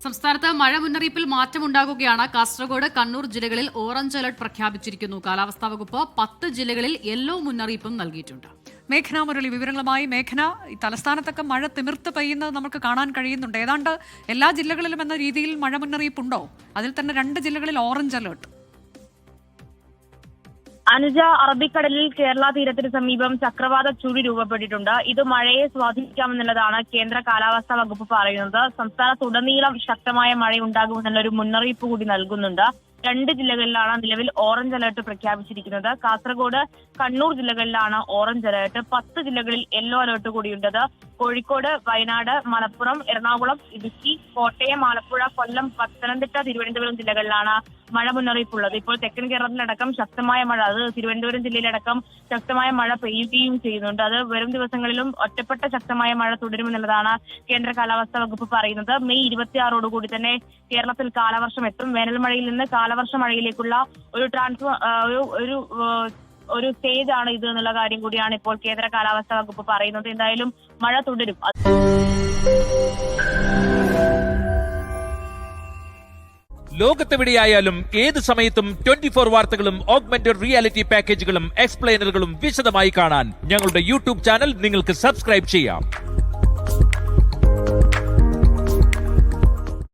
സംസ്ഥാനത്ത് മഴ മുന്നറിയിപ്പിൽ മാറ്റമുണ്ടാകുകയാണ്. കാസർഗോഡ്, കണ്ണൂർ ജില്ലകളിൽ ഓറഞ്ച് അലർട്ട് പ്രഖ്യാപിച്ചിരിക്കുന്നു. കാലാവസ്ഥാ വകുപ്പ് 10 ജില്ലകളിൽ യെല്ലോ മുന്നറിയിപ്പും നൽകിയിട്ടുണ്ട്. മേഘന മുരളി വിവരങ്ങളുമായി. മേഘന, തലസ്ഥാനത്തൊക്കെ മഴ തിമിർത്ത് പെയ്യുന്നത് നമുക്ക് കാണാൻ കഴിയുന്നുണ്ട്. ഏതാണ്ട് എല്ലാ ജില്ലകളിലും എന്ന രീതിയിൽ മഴ മുന്നറിയിപ്പുണ്ടോ? അതിൽ തന്നെ 2 ജില്ലകളിൽ ഓറഞ്ച് അലർട്ട്. അനുജ, അറബിക്കടലിൽ കേരള തീരത്തിന് സമീപം ചക്രവാത ചുഴി രൂപപ്പെട്ടിട്ടുണ്ട്. ഇത് മഴയെ സ്വാധീനിക്കാമെന്നുള്ളതാണ് കേന്ദ്ര കാലാവസ്ഥാ വകുപ്പ് പറയുന്നത്. സംസ്ഥാനത്തുടനീളം ശക്തമായ മഴയുണ്ടാകുമെന്നുള്ള ഒരു മുന്നറിയിപ്പ് കൂടി നൽകുന്നുണ്ട്. 2 ജില്ലകളിലാണ് നിലവിൽ ഓറഞ്ച് അലർട്ട് പ്രഖ്യാപിച്ചിരിക്കുന്നത്. കാസർഗോഡ്, കണ്ണൂർ ജില്ലകളിലാണ് ഓറഞ്ച് അലർട്ട്. 10 ജില്ലകളിൽ യെല്ലോ അലർട്ട് കൂടിയുണ്ടത്. കോഴിക്കോട്, വയനാട്, മലപ്പുറം, എറണാകുളം, ഇടുക്കി, കോട്ടയം, ആലപ്പുഴ, കൊല്ലം, പത്തനംതിട്ട, തിരുവനന്തപുരം ജില്ലകളിലാണ് മഴ മുന്നറിയിപ്പുള്ളത്. ഇപ്പോൾ തെക്കൻ കേരളത്തിലടക്കം ശക്തമായ മഴ, അത് തിരുവനന്തപുരം ജില്ലയിലടക്കം ശക്തമായ മഴ പെയ്യുകയും ചെയ്യുന്നുണ്ട്. അത് വരും ദിവസങ്ങളിലും ഒറ്റപ്പെട്ട ശക്തമായ മഴ തുടരുമെന്നുള്ളതാണ് കേന്ദ്ര കാലാവസ്ഥാ വകുപ്പ് പറയുന്നത്. മെയ് 26 തന്നെ കേരളത്തിൽ കാലവർഷം എത്തും. വേനൽ മഴയിൽ നിന്ന് കാലവർഷ മഴയിലേക്കുള്ള ഒരു സ്റ്റേജ് ആണ് ഇത് എന്നുള്ള കാര്യം കൂടിയാണ് ഇപ്പോൾ കേന്ദ്ര കാലാവസ്ഥാ വകുപ്പ് പറയുന്നത്. എന്തായാലും മഴ തുടരും. ലോകത്തെവിടെയായാലും ഏത് സമയത്തും 24 വാർത്തകളും ഓഗ്മെന്റഡ് റിയാലിറ്റി പാക്കേജുകളും എക്സ്പ്ലെയിനറുകളും വിശദമായി കാണാൻ ഞങ്ങളുടെ യൂട്യൂബ് ചാനൽ നിങ്ങൾക്ക് സബ്സ്ക്രൈബ് ചെയ്യാം.